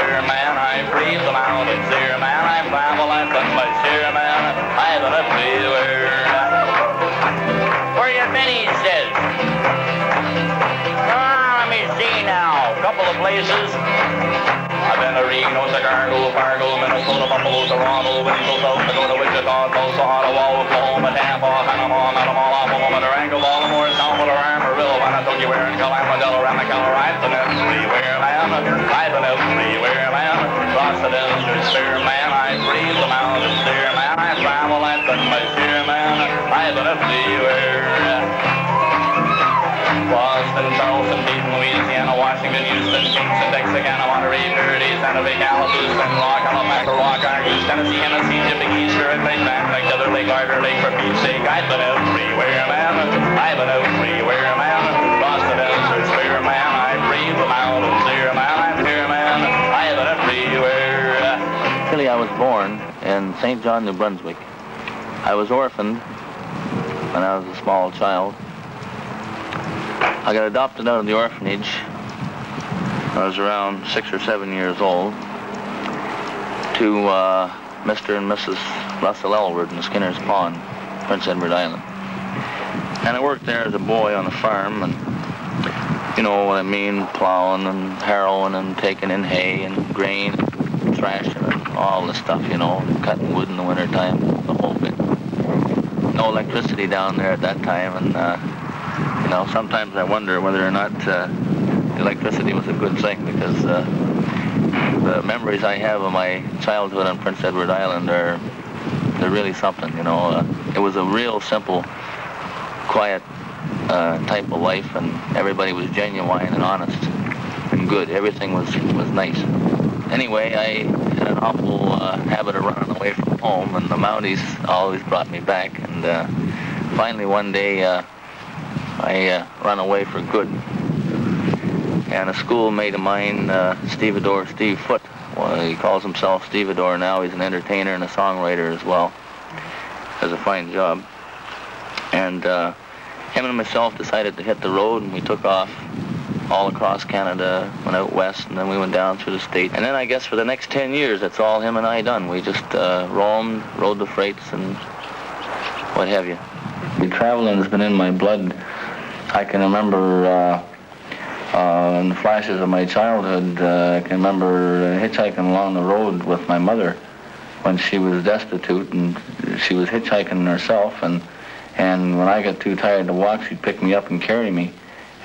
spearman, I breathe them out and clear, man. I travel and done my share, man. I've been everywhere. Where you been, he says. Let me see now. Couple of places. I've been to Reno, Chicago, Fargo, Minnesota, Buffalo, Toronto, Winslow, South Dakota, Wichita, Tulsa, Ottawa, Oklahoma, Tampa, Panama, Guatemala, Oklahoma, Durango, Baltimore, Salvador, Amarillo, Manitoki, Warren, Kalama, Delaware, McKellar, I've been everywhere, man. I've been everywhere, man. Across the desert, spear, man. I breathe them out and steer, man. I travel and done my share, man. I've been everywhere. Boston, Charleston, Dayton, Louisiana, Washington, Houston, Kingston, Texarkana, Monterey, Paradise, Santa Fe, Kalamazoo, Spring Rock, Alabama, Rock, Argus, Tennessee, Tennessee, Jiffy, Easter, and Big Bang, like Tether Lake, Garter Lake, for Pete's sake. I've been everywhere, man. I've been everywhere, man. Across the desert, spear, man. I breathe them out and clear, man. I'm here, man. I've been everywhere. Actually, I was born in St. John, New Brunswick. I was orphaned when I was a small child. I got adopted out of the orphanage when I was around 6 or 7 years old to Mr. and Mrs. Russell Elwood in Skinner's Pond, Prince Edward Island. And I worked there as a boy on a farm, and you know what I mean, plowing and harrowing and taking in hay and grain, and thrashing and all this stuff, you know, cutting wood in the wintertime, the whole bit. No electricity down there at that time, and you know, sometimes I wonder whether or not electricity was a good thing, because the memories I have of my childhood on Prince Edward Island they're really something, you know. It was a real simple, quiet type of life, and everybody was genuine and honest and good. Everything was nice. Anyway, I had an awful habit of running away from home, and the Mounties always brought me back, and finally one day I run away for good. And a schoolmate of mine, Steve Foote, well, he calls himself Stevedore now. He's an entertainer and a songwriter as well. Does a fine job. And him and myself decided to hit the road, and we took off all across Canada, went out west, and then we went down through the state. And then I guess for the next 10 years, that's all him and I done. We just roamed, rode the freights, and what have you. Traveling has been in my blood. I can remember in the flashes of my childhood, I can remember hitchhiking along the road with my mother when she was destitute, and she was hitchhiking herself, and when I got too tired to walk, she'd pick me up and carry me,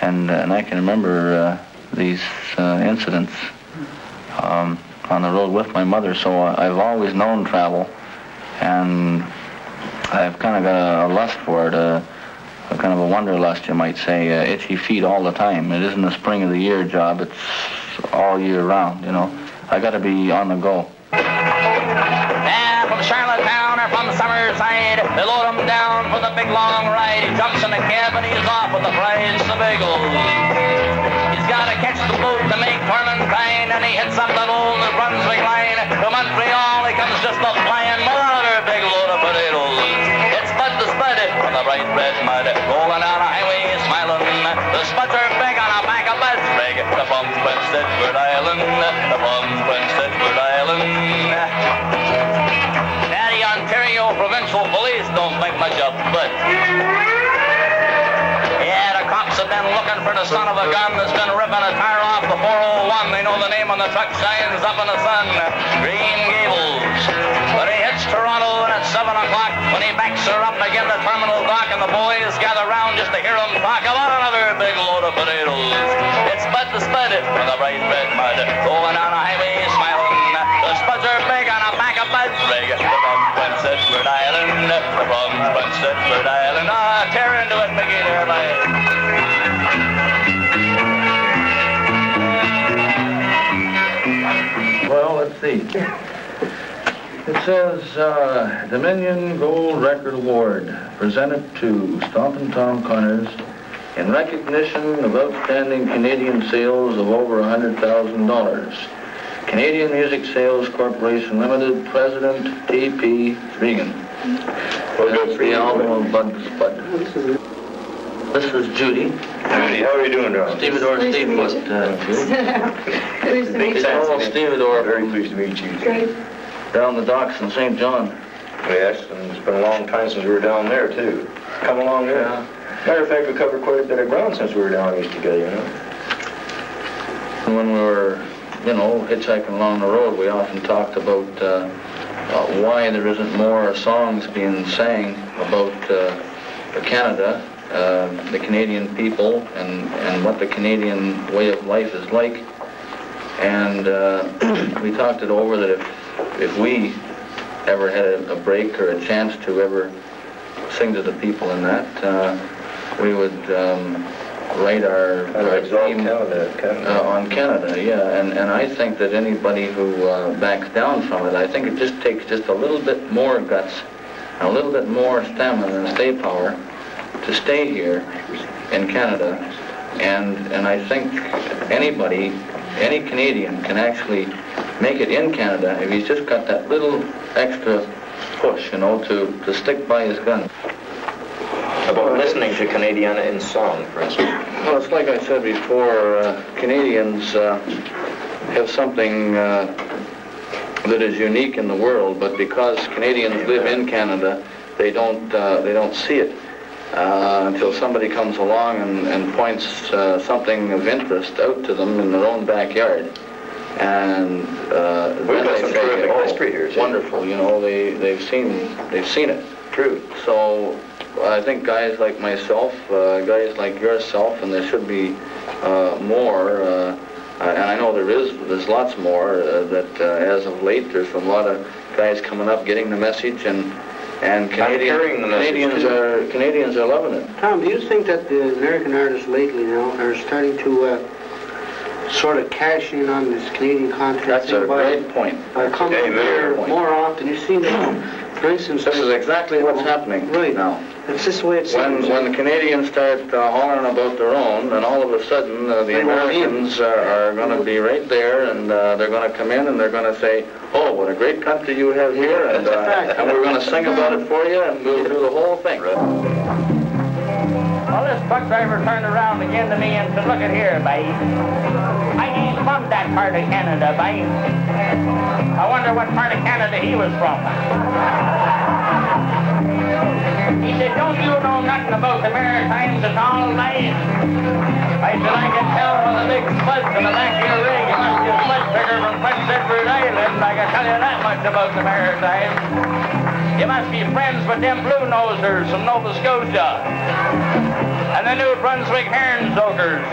and I can remember these incidents on the road with my mother. So I've always known travel, and I've kind of got a lust for it, a kind of a wanderlust, you might say, itchy feet all the time. It isn't a spring of the year job, it's all year round, you know. I got to be on the go. Yeah, from Charlottetown or from Summerside, they load him down for the big long ride. He jumps in the cab and he's off with the prize, the bagels. He's got to catch the boat to make Clementine, and he hits up that old New Brunswick line. To Montreal he comes just a flying, another big load of potatoes. It's Bud the Spud on the bright red mud, rolling down a highway smiling. The Spuds are big on a back of Bud's rig. The bum's Prince Edward Island, the bum's Prince Edward Island. Natty Ontario Provincial Police don't think much of Bud. Yeah, the cops have been looking for the son of a gun that's been ripping a tire off the 401. They know the name on the truck signs up in the sun, Green Gables. But he hits Toronto, and at 7 o'clock, when he backs her up again the terminal dock, and the boys gather round just to hear him talk about another big load of potatoes. It's Bud the Spud with a bright red mud, going down a highway smiling. The Spuds are big on a back of Bud's rig. The bum's Prince Edward Island, the bum's Prince Edward Island. Ah, tear into it, Mickey, there, Well, let's see. It says, Dominion Gold Record Award, presented to Stompin Tom Connors in recognition of outstanding Canadian sales of over $100,000. Canadian Music Sales Corporation Limited, President T.P. Regan. That's the album of Bud the Spud. This is Judy. Judy, how are you doing, darling? Stevedore Stevefoot, Judy. Nice to meet you. Oh, Stevedore. Very pleased to meet you. Great. Down the docks in St. John. Yes, and it's been a long time since we were down there, too. Come along there. Yeah. Matter of fact, we covered quite a bit of ground since we were down east together, you know. And when we were, hitchhiking along the road, we often talked about why there isn't more songs being sang about Canada, the Canadian people, and what the Canadian way of life is like. And we talked it over that if we ever had a break or a chance to ever sing to the people in that, we would write our theme on Canada, yeah. And I think that anybody who backs down from it, I think it just takes just a little bit more guts, a little bit more stamina and stay power to stay here in Canada. And I think anybody, any Canadian can actually make it in Canada if he's just got that little extra push, to stick by his gun. About listening to Canadiana in song, for instance. Well, it's like I said before, Canadians have something that is unique in the world, but because Canadians live in Canada, they don't see it until somebody comes along and points something of interest out to them in their own backyard. And We've got some terrific history here, too. Wonderful, they've seen it. True. So I think guys like myself, guys like yourself, and there should be more, and I know there's lots more, that as of late there's a lot of guys coming up getting the message, and Canadians are loving it. Tom, do you think that the American artists lately now are starting to sort of cash in on this Canadian content? That's a great point. Coming here more often. You see now, for instance... This is exactly what's happening right now. It's just the way it seems. When the Canadians start hollering about their own, then all of a sudden the Americans are going to be right there, and they're going to come in and they're going to say, "Oh, what a great country you have here," and we're going to sing about it for you, and we'll do the whole thing. Well, this truck driver turned around again to me and said, "Look at here, babe. I ain't from that part of Canada, babe. I wonder what part of Canada he was from." He said, "Don't you know nothing about the Maritimes at all, babe?" I said, "I can tell from the big spuds in the back of your rig. You must be a spud picker from Prince Edward Island. I can tell you that much about the Maritimes. You must be friends with them blue nosers from Nova Scotia and the New Brunswick Herrenzoekers.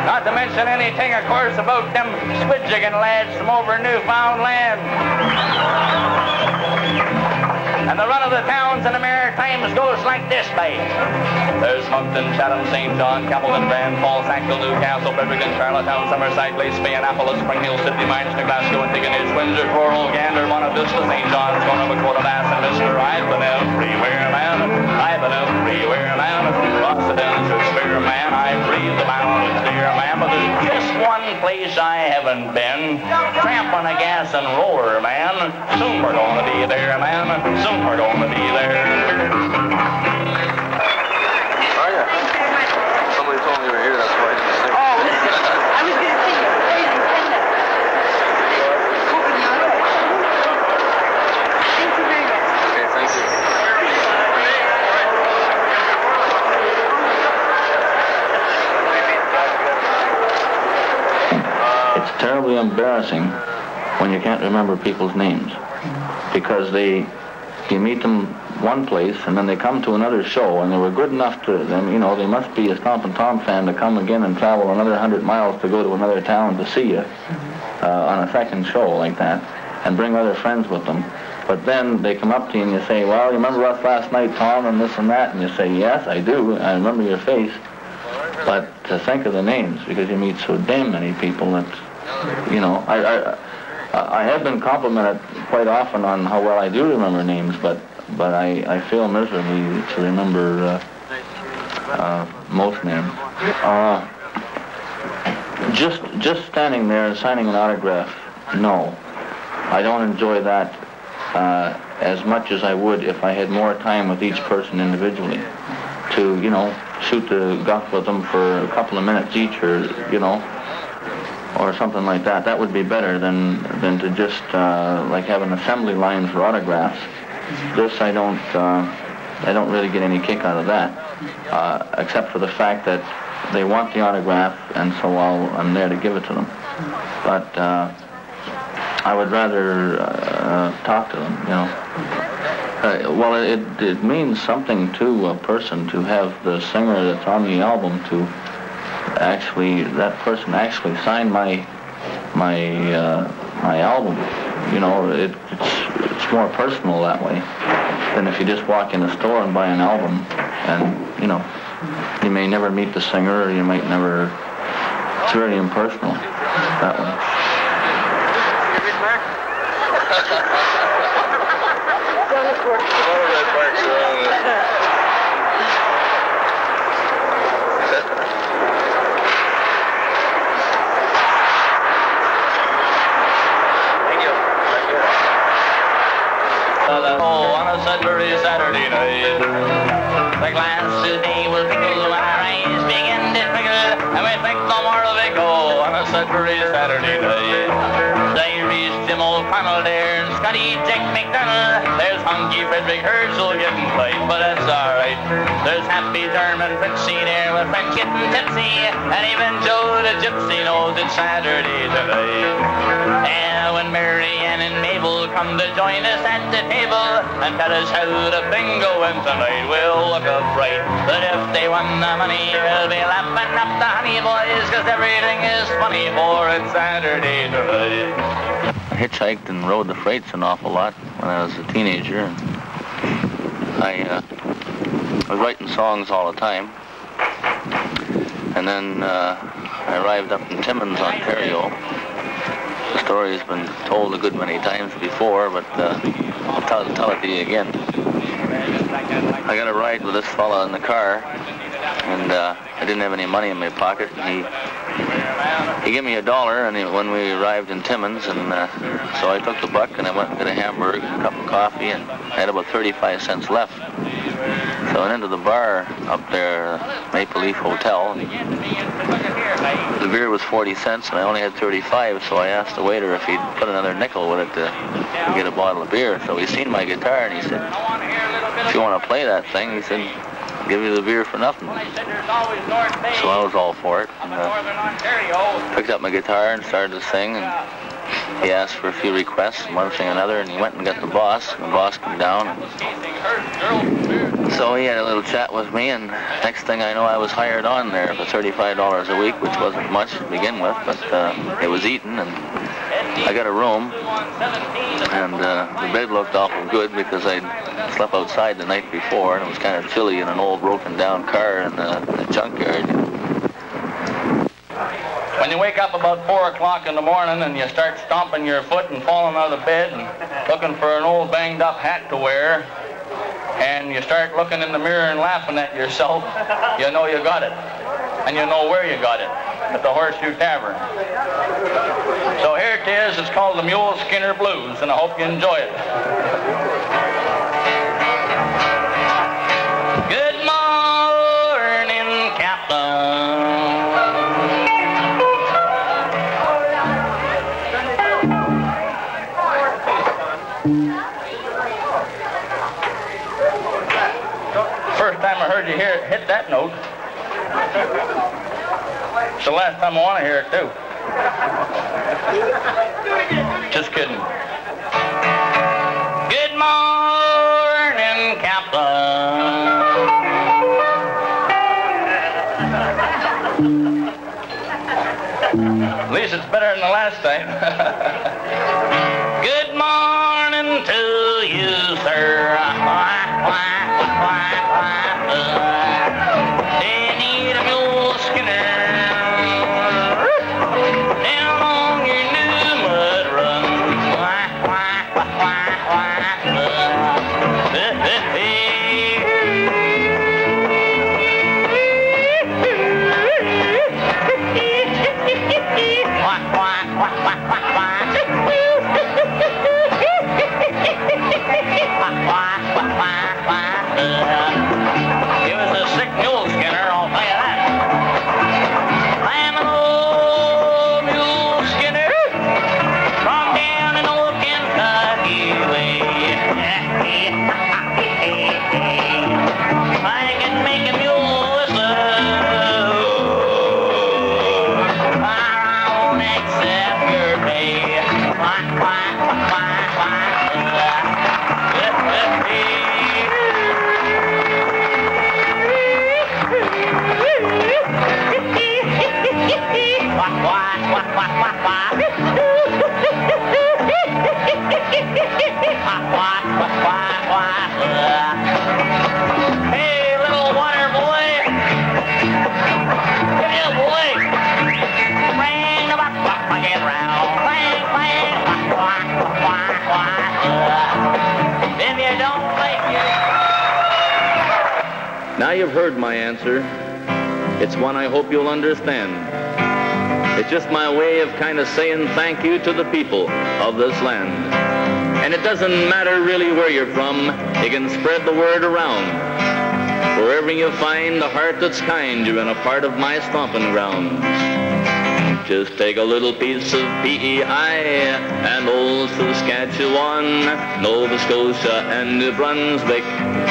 Not to mention anything, of course, about them squidjigging lads from over Newfoundland. And the run of the towns in the Maritimes goes like this, babe. There's Moncton, Chatham, St. John, Campbellton, Grand Falls, Sackville, Newcastle, Fredericton, Charlottetown, Summerside, Place, Bay, Annapolis, Spring Hill, Sydney, Mines, Glasgow, Antigonish, Windsor, Rural, Gander, Buena Vista, St. John's, Corner, Dakota, Bass, and Mr. I've been everywhere, man. I've been everywhere, man. Boston, Spearman, I breathe the mountains, dear man. But there's just one place I haven't been. Tramping a gas and roller, man. Soon we're gonna be there, man. Soon we're gonna be there. Oh, yeah. Somebody told me you were here, that's why I didn't say. Oh, I was going to say, hey, thank you very much. Okay, thank you. It's terribly embarrassing when you can't remember people's names, because you meet them one place and then they come to another show and they were good enough to them, they must be a Stompin Tom fan to come again and travel another 100 miles to go to another town to see you on a second show like that and bring other friends with them. But then they come up to you and you say, "Well, you remember us last night, Tom, and this and that?" And you say, "Yes, I do. I remember your face." But to think of the names, because you meet so damn many people that, I have been complimented quite often on how well I do remember names, but I fail miserably to remember most names. Just standing there and signing an autograph, no. I don't enjoy that as much as I would if I had more time with each person individually. to, shoot the guff with them for a couple of minutes each, or or something like that. That would be better than to just like have an assembly line for autographs. This I don't really get any kick out of that, except for the fact that they want the autograph, and so I'm there to give it to them. But I would rather talk to them, well, it means something to a person to have the singer that's on the album to that person actually sign my album. It's more personal that way than if you just walk in a store and buy an album, and you may never meet the singer, or you might never. It's very impersonal that way. On a Sudbury Saturday night, the glass today will pickle when our eyes begin to twinkle, and we think no more of echo on a Sudbury Saturday night. Irish Jim O'Connell there, and Scotty Jack McDonald. There's Hunky Frederick Herschel getting played, but that's alright. There's Happy German Fritzy there with friends getting tipsy, and even Joe the Gypsy knows it's Saturday tonight. And when Mary Ann and Mabel come to join us at the table and tell us how the bingo went tonight, we'll look up right. But if they won the money, we'll be laughing up the honey boys, 'cause everything is funny, for it's Saturday tonight. I hitchhiked and rode the freights an awful lot when I was a teenager. I was writing songs all the time. And then I arrived up in Timmins, Ontario. The story's been told a good many times before, but I'll tell it to you again. I got a ride with this fella in the car, and I didn't have any money in my pocket. And he gave me $1, and when we arrived in Timmins, and so I took the buck and I went and got a hamburger and a cup of coffee, and I had about 35 cents left. So I went into the bar up there, Maple Leaf Hotel. The beer was 40 cents, and I only had 35, so I asked the waiter if he'd put another nickel with it to get a bottle of beer. So he seen my guitar, and he said, "If you want to play that thing," he said, "I'll give you the beer for nothing." So I was all for it, and picked up my guitar and started to sing, and he asked for a few requests, one thing another, and he went and got the boss, and the boss came down. So he had a little chat with me, and next thing I know, I was hired on there for $35 a week, which wasn't much to begin with, but it was eating, and I got a room, and the bed looked awful good because I'd slept outside the night before, and it was kind of chilly in an old broken down car in the junkyard. When you wake up about 4 o'clock in the morning and you start stomping your foot and falling out of bed and looking for an old banged up hat to wear, and you start looking in the mirror and laughing at yourself, you know you got it. And you know where you got it, at the Horseshoe Tavern. So here it is, it's called the Mule Skinner Blues, and I hope you enjoy it. Good morning, Captain. First time I heard you hit that note. It's the last time I want to hear it, too. Just kidding. Good morning, Captain. At least it's better than the last time. Good morning to you, sir. They need a mule skinner down on your new mud run. It was a sick quack, quack, quack. If you don't like it. Now you've heard my answer. It's one I hope you'll understand. It's just my way of kind of saying thank you to the people of this land. And it doesn't matter really where you're from, you can spread the word around. Wherever you find a heart that's kind, you're in a part of my stomping grounds. Just take a little piece of PEI and old Saskatchewan, Nova Scotia and New Brunswick,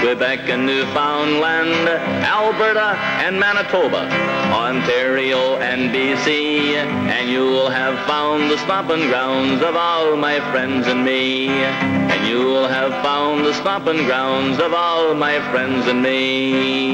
Quebec and Newfoundland, Alberta and Manitoba, Ontario and BC, and you'll have found the stomping grounds of all my friends and me. And you'll have found the stomping grounds of all my friends and me.